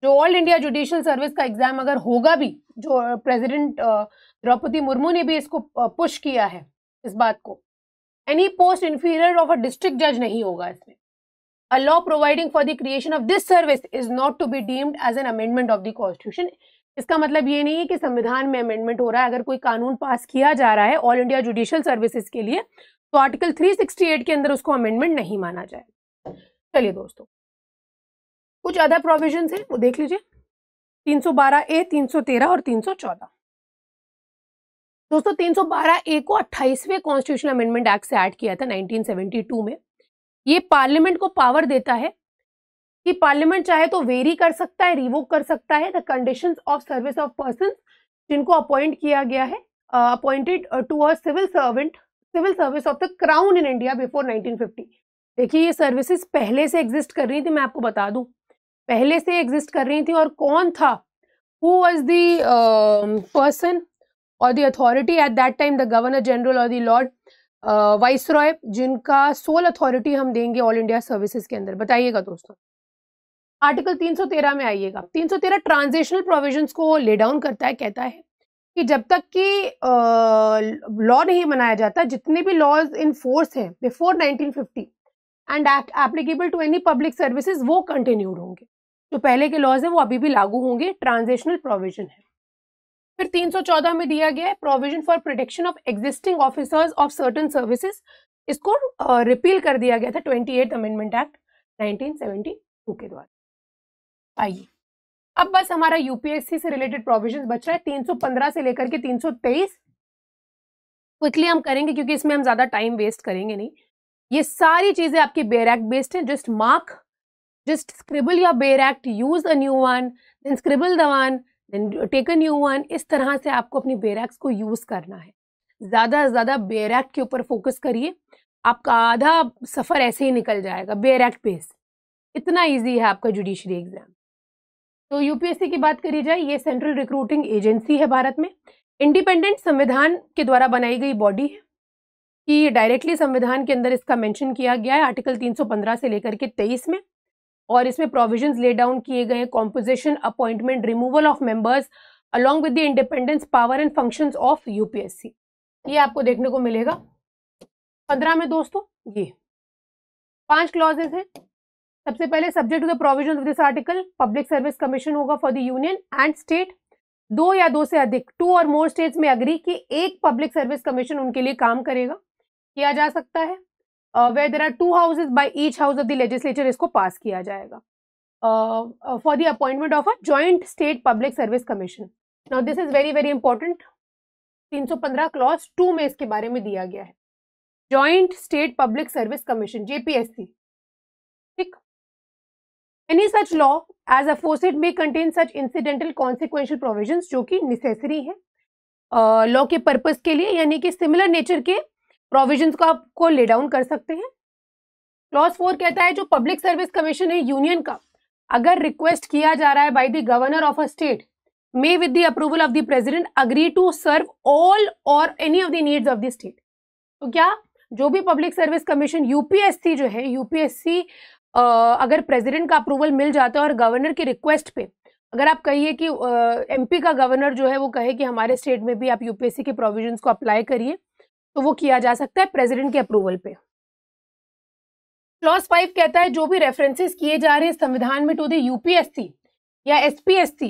जो all India judicial service का exam अगर होगा भी, जो प्रेसिडेंट द्रौपदी मुर्मू ने भी इसको पुश किया है इस बात को, any post inferior of a district जज नहीं होगा इसमें। A law providing for the creation of this service is not to be deemed as an amendment of the constitution. इसका मतलब ये नहीं है कि संविधान में अमेंडमेंट हो रहा है। अगर कोई कानून पास किया जा रहा है ऑल इंडिया जुडिशियल सर्विसेज के लिए तो आर्टिकल 368 के अंदर उसको अमेंडमेंट नहीं माना जाएगा। चलिए दोस्तों, कुछ अदर प्रोविजंस हैं वो देख लीजिए। 312A, 313 और 314। दोस्तों 312A को 28वें कॉन्स्टिट्यूशनल अमेंडमेंट एक्ट से ऐड किया था 1972 में। ये पार्लियामेंट को पावर देता है कि पार्लियामेंट चाहे तो वेरी कर सकता है, रिवोक कर सकता है the conditions of service of person जिनको अपॉइंट किया गया है, appointed to a civil service of the crown in India before 1950। देखिए ये सर्विसेज पहले से एग्जिस्ट कर रही थी, मैं आपको बता दूं पहले से एग्जिस्ट कर रही थी। और कौन था, हु वाज द पर्सन और the authority at that time, the governor general और द लॉर्ड वाइसरॉय, जिनका सोल अथॉरिटी हम देंगे ऑल इंडिया सर्विसेज के अंदर, बताइएगा दोस्तों। आर्टिकल 313 में आइएगा। 313 ट्रांजिशनल प्रोविजंस को ले डाउन करता है, कहता है कि जब तक कि लॉ नहीं बनाया जाता, जितने भी लॉज इन फोर्स हैं before 1950 and applicable to any public services वो कंटिन्यूड होंगे। जो पहले के लॉज हैं वो अभी भी लागू होंगे, ट्रांजिशनल प्रोविजन है। फिर 314 में दिया गया है provision for protection of existing officers of certain services. इसको रिपील कर दिया गया था 28th अमेंडमेंट एक्ट 1972 के द्वारा। आइए अब बस हमारा यूपीएससी से रिलेटेड प्रोविजंस बच रहा है 315 से लेकर के 323। क्विकली हम करेंगे क्योंकि इसमें हम ज्यादा टाइम वेस्ट करेंगे नहीं। ये सारी चीजें आपकी बेयर एक्ट बेस्ड हैं। Just mark, just scribble your bare act, use a new one, then scribble the one, then take a new one. इस तरह से आपको अपनी बेयर एक्ट को यूज करना है। ज्यादा से ज्यादा बेयर एक्ट के ऊपर फोकस करिए, आपका आधा सफर ऐसे ही निकल जाएगा बेयर एक्ट बेस। इतना इजी है आपका जुडिशरी एग्जाम। तो यूपीएससी की बात करी जाए, ये सेंट्रल रिक्रूटिंग एजेंसी है भारत में, इंडिपेंडेंट संविधान के द्वारा बनाई गई बॉडी है कि डायरेक्टली संविधान के अंदर इसका मेंशन किया गया है आर्टिकल 315 से लेकर के 23 में। और इसमें प्रोविजंस ले डाउन किए गए हैं, composition, appointment, removal of members along with the independence, power and functions of UPSC. ये आपको देखने को मिलेगा 15 में दोस्तों। ये 5 क्लॉजेस हैं। सबसे पहले subject to the provision of this article public service commission होगा for the union and state. 2 या 2 से अधिक, 2 और मोर स्टेट्स में अग्री कि एक पब्लिक सर्विस कमीशन उनके लिए काम करेगा, किया जा सकता है। Where there are 2 houses by each house of the legislature, इसको पास किया जाएगा for the appointment of a joint state public service commission. Now this is very very important. 315 clause 2 में इसके बारे में दिया गया है, joint state public service commission, JPSC. ठीक, Any such law as aforesaid may contain such incidental consequential provisions जो कि नेसेसरी है लॉ के पर्पस के लिए, यानी कि सिमिलर नेचर के प्रोविजंस को आपको ले डाउन कर सकते हैं। क्लॉज 4 कहता है जो पब्लिक सर्विस कमीशन है यूनियन का, अगर रिक्वेस्ट किया जा रहा है by the governor of a state, may with the approval of the president agree to serve all और any of the needs of the state. तो क्या जो भी पब्लिक सर्विस कमीशन यूपीएससी जो है, यूपीएससी अगर प्रेसिडेंट का अप्रूवल मिल जाता है और गवर्नर की रिक्वेस्ट पे, अगर आप कहिए कि एमपी का गवर्नर जो है वो कहे कि हमारे स्टेट में भी आप यूपीएससी के प्रोविजंस को अप्लाई करिए, तो वो किया जा सकता है प्रेसिडेंट के अप्रूवल पे। क्लॉज 5 कहता है जो भी रेफरेंसेस किए जा रहे हैं संविधान में टू द यूपीएससी या SPSC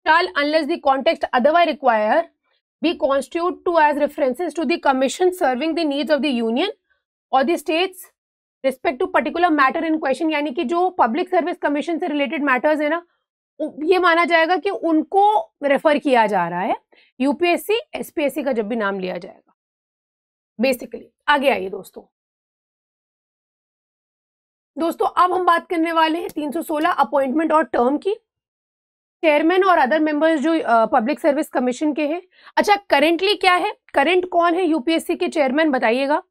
shall unless the context otherwise require be constitute to as references to the commission serving the needs of the union और the states respect to particular matter in question. यानी कि जो public service commission से related matters है ना, ये माना जाएगा कि उनको रेफर किया जा रहा है यूपीएससी एसपीएससी का जब भी नाम लिया जाएगा। बेसिकली आगे आइए दोस्तों, दोस्तों अब हम बात करने वाले हैं 316 अपॉइंटमेंट और टर्म की। चेयरमैन और अदर मेंबर्स जो पब्लिक सर्विस कमीशन के हैं। अच्छा, करेंटली क्या है, करंट कौन है यूपीएससी के चेयरमैन, बताइएगा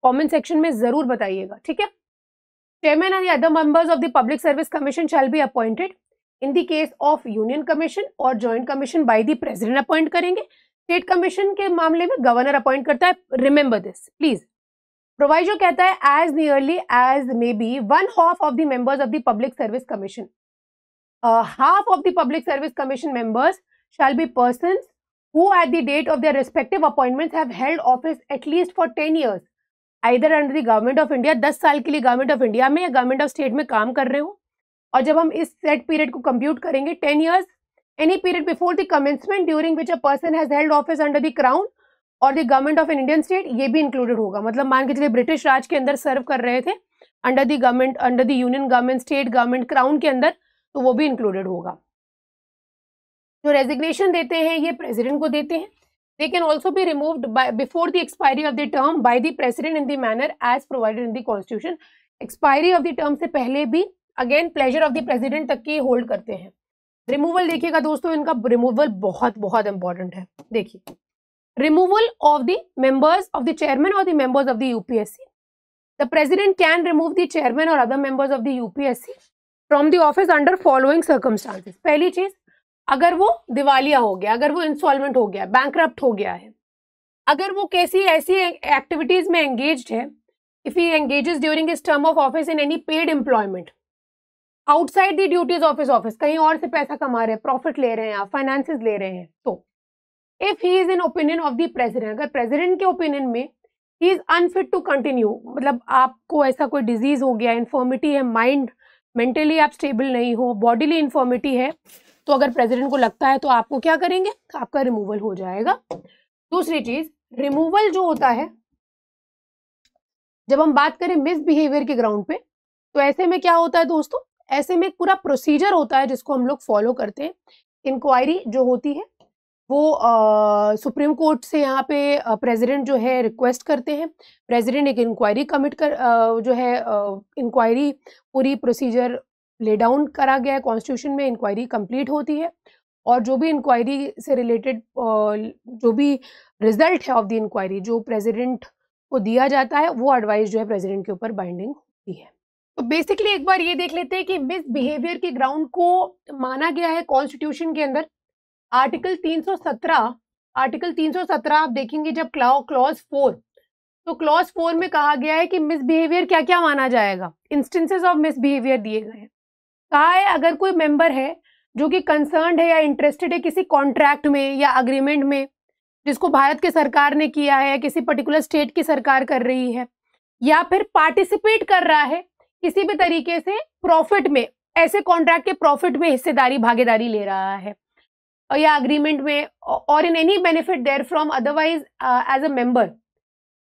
कमेंट सेक्शन में जरूर बताइएगा, ठीक है। Chairman and other members of the public service commission shall be appointed in the case of union commission और joint commission by the president appoint करेंगे। स्टेट कमीशन के मामले में गवर्नर अपॉइंट करता है, रिमेंबर दिस प्लीज। प्रोवाइजो कहता है as nearly as may be one half of the members of the public service commission, half of the public service commission members shall be persons who at the date of their respective appointments have held office at least for 10 years either under the government of India, 10 साल के लिए government of India में या government of state में काम कर रहे हो। और जब हम इस सेट पीरियड को कंप्यूट करेंगे 10 years, any period before the commencement during which a person has held office under the crown और the government of an Indian state, ये भी इंक्लूडेड होगा। मतलब मान के चलिए ब्रिटिश राज के अंदर सर्व कर रहे थे under the government, under the union government, state government, crown के अंदर, तो वो भी इंक्लूडेड होगा। जो रेजिग्नेशन देते हैं ये प्रेसिडेंट को देते हैं। They can also be removed before the expiry of the term by the president in the manner as provided in the constitution. Expiry of the term से पहले भी again pleasure of the president तक की hold करते हैं। Removal देखिएगा दोस्तों, इनका रिमूवल बहुत बहुत इंपॉर्टेंट है। देखिए, removal of the members of the chairman और the members of the UPSC. The president can remove the chairman और other members of the UPSC from the office under following circumstances. पहली चीज, अगर वो दिवालिया हो गया, अगर वो इंसॉल्वेंट हो गया, बैंकरप्ट हो गया है, अगर वो कैसी ऐसी एक्टिविटीज में एंगेज्ड है, if he engages during his term of office in any paid employment outside the duties of his office, कहीं और से पैसा कमा रहे हैं, प्रॉफिट ले रहे हैं, आप फाइनेंसेस ले रहे हैं, तो if he is in opinion of the president, अगर प्रेसिडेंट के ओपिनियन में he is unfit to continue, मतलब आपको ऐसा कोई डिजीज हो गया, इन्फॉर्मिटी है, माइंड मेंटली आप स्टेबल नहीं हो, बॉडीली इन्फॉर्मिटी है, तो अगर प्रेसिडेंट को लगता है तो आपको क्या करेंगे, आपका रिमूवल हो जाएगा। दूसरी चीज, रिमूवल जो होता है, जब हम बात करें मिसबिहेवियर के ग्राउंड पे, तो ऐसे में क्या होता है दोस्तों, ऐसे में एक पूरा प्रोसीजर होता है जिसको हम लोग फॉलो करते हैं। इंक्वायरी जो होती है वो सुप्रीम कोर्ट से यहाँ पे प्रेसिडेंट जो है रिक्वेस्ट करते हैं, प्रेसिडेंट एक इंक्वायरी कमिट कर जो है इंक्वायरी पूरी प्रोसीजर ले डाउन करा गया है कॉन्स्टिट्यूशन में, इंक्वायरी कंप्लीट होती है और जो भी इंक्वायरी से रिलेटेड जो भी रिजल्ट है ऑफ द इंक्वायरी जो प्रेसिडेंट को दिया जाता है, वो एडवाइस जो है प्रेसिडेंट के ऊपर बाइंडिंग होती है। तो बेसिकली एक बार ये देख लेते हैं कि मिसबिहेवियर के ग्राउंड को माना गया है कॉन्स्टिट्यूशन के अंदर आर्टिकल 317 आप देखेंगे जब क्लॉज 4, तो क्लॉज 4 में कहा गया है कि मिसबिहेवियर क्या क्या माना जाएगा, इंस्टेंसेस ऑफ मिसबिहेवियर दिए गए हैं। कहा है अगर कोई मेंबर है जो कि कंसर्न्ड है या इंटरेस्टेड है किसी कॉन्ट्रैक्ट में या अग्रीमेंट में जिसको भारत की सरकार ने किया है या किसी पर्टिकुलर स्टेट की सरकार कर रही है, या फिर पार्टिसिपेट कर रहा है किसी भी तरीके से प्रॉफिट में, ऐसे कॉन्ट्रैक्ट के प्रॉफिट में हिस्सेदारी भागीदारी ले रहा है या अग्रीमेंट में, और in any benefit therefrom otherwise as a member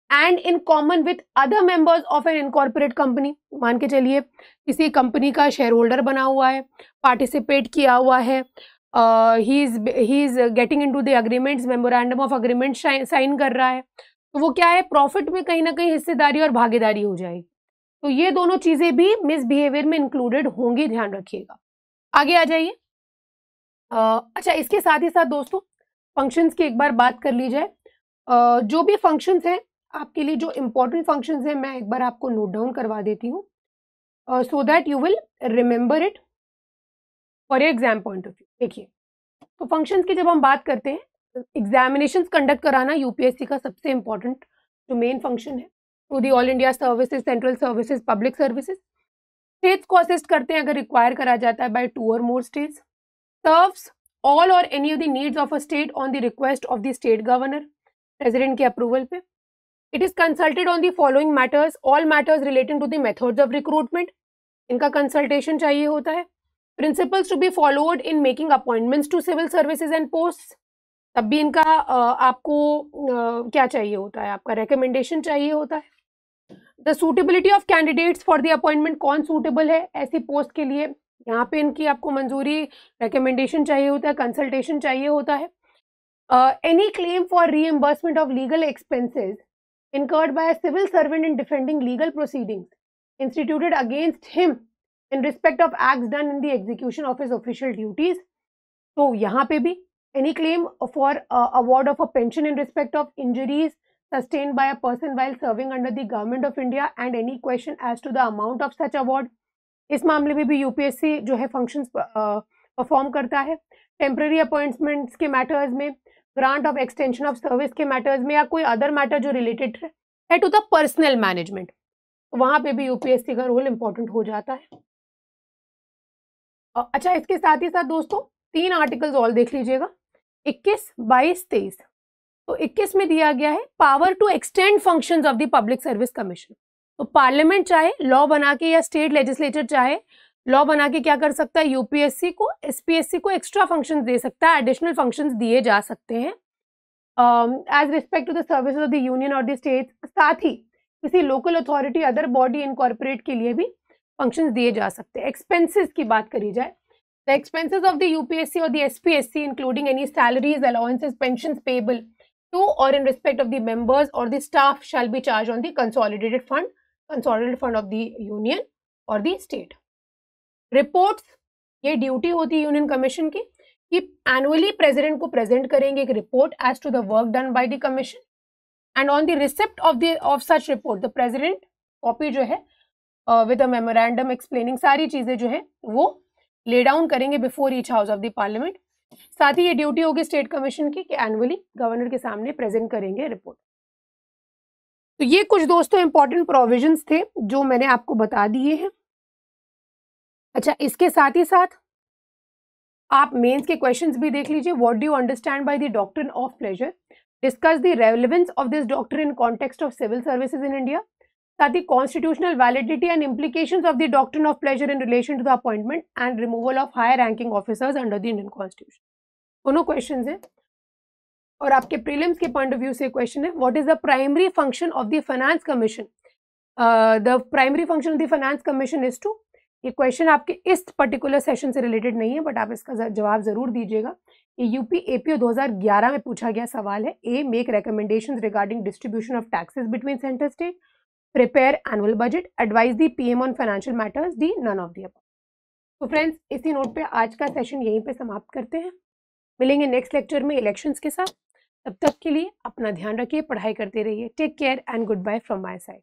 and in common with other members of an incorporate company, मान के चलिए किसी कंपनी का शेयर होल्डर बना हुआ है, पार्टिसिपेट किया हुआ है, he is getting into the agreements, memorandum of agreement sign कर रहा है, तो वो क्या है, प्रॉफिट में कहीं ना कहीं हिस्सेदारी और भागीदारी हो जाएगी। तो ये दोनों चीजें भी मिसबिहेवियर में इंक्लूडेड होंगी, ध्यान रखिएगा। आगे आ जाइए। अच्छा, इसके साथ ही साथ दोस्तों फंक्शंस की एक बार बात कर ली जाए। जो भी फंक्शंस हैं आपके लिए, जो इम्पोर्टेंट फंक्शंस हैं, मैं एक बार आपको नोट डाउन करवा देती हूँ so that you will remember it for your exam point of view. देखिए, तो फंक्शंस की जब हम बात करते हैं, एग्जामिनेशंस कंडक्ट कराना यूपीएससी का सबसे इम्पोर्टेंट जो मेन फंक्शन है, to the all India services, central services, public services. States को असिस्ट करते हैं अगर रिक्वायर करा जाता है बाय 2 और more states. Serves all or any of the needs of a state on the request of the state governor, president के approval पे। It is consulted on the following matters, all matters relating to the methods of recruitment, इनका consultation चाहिए होता है। Principles to be followed in making appointments to civil services and posts, तब भी इनका आपको क्या चाहिए होता है, आपका recommendation चाहिए होता है। The suitability of candidates for the appointment, कौन suitable है ऐसी पोस्ट के लिए, यहाँ पे इनकी आपको मंजूरी, रिकमेंडेशन चाहिए होता है, कंसल्टेशन चाहिए होता है। Any claim for reimbursement of legal expenses incurred by a civil servant in defending legal proceedings, instituted against him in respect of acts done in the execution of his official duties. तो यहाँ पे भी any claim for award of a pension in respect of injuries sustained by a person while serving under the government of India and any question as to the amount of such award. इस मामले में भी UPSC जो है functions perform करता है. Temporary appointments के matters में, grant of extension of service के मैटर्स में, या कोई अदर मैटर जो रिलेटेड है टू द पर्सनल मैनेजमेंट, तो वहां पे भी यूपीएससी का रोल इंपॉर्टेंट हो जाता है. अच्छा, इसके साथ ही साथ दोस्तों 3 आर्टिकल्स और देख लीजिएगा, 21, 22, 23. तो 21 में दिया गया है power to extend functions of the public service commission. तो पार्लियामेंट चाहे लॉ बना के या स्टेट लेजिस्लेचर चाहे लॉ बना के क्या कर सकता है, यूपीएससी को, एसपीएससी को एक्स्ट्रा फंक्शंस दे सकता है, एडिशनल फंक्शंस दिए जा सकते हैं as respect to the services of the union और द स्टेट. साथ ही किसी local authority, other body incorporate के लिए भी फंक्शंस दिए जा सकते हैं. एक्सपेंसेस की बात करी जाए, the expenses of the UPSC और the SPSC including any salaries, allowances, pensions payable to और in respect of the members और the staff shall be charge on the consolidated fund of the union और the state. Reports, ये duty होती है union commission की कि annually president को present करेंगे एक report as to the work done by the commission, and on the receipt of such report the president copy जो है विद अ मेमोरेंडम एक्सप्लेनिंग, सारी चीजें जो है वो ले डाउन करेंगे before each house of the parliament. साथ ही ये ड्यूटी होगी स्टेट कमीशन की कि एनुअली गवर्नर के सामने प्रेजेंट करेंगे रिपोर्ट. तो ये कुछ दोस्तों इंपॉर्टेंट प्रोविजंस थे जो मैंने आपको बता दिए हैं. अच्छा, इसके साथ ही साथ आप मेंस के क्वेश्चंस भी देख लीजिए. What do you understand by the doctrine of pleasure, discuss the relevance of this doctrine in context of civil services in India. साथ ही constitutional validity and implications of the doctrine of pleasure in relation to the appointment and removal of higher ranking officers under the Indian constitution. दोनों question है. और आपके prelims के point of view से question है, what is the primary function of the finance commission. The primary function of the finance commission is to, ये question आपके इस पर्टिकुलर सेशन से रिलेटेड नहीं है बट आप इसका जवाब जरूर दीजिएगा. ये यूपी एपीओ 2011 में पूछा गया सवाल है. A, make recommendations regarding distribution of taxes between centre state, prepare annual budget, advise the PM on financial matters, D none of the above. तो फ्रेंड्स, इसी नोट पे आज का सेशन यहीं पे समाप्त करते हैं. मिलेंगे नेक्स्ट लेक्चर में इलेक्शंस के साथ. तब तक के लिए अपना ध्यान रखिए, पढ़ाई करते रहिए. Take care and goodbye from my side.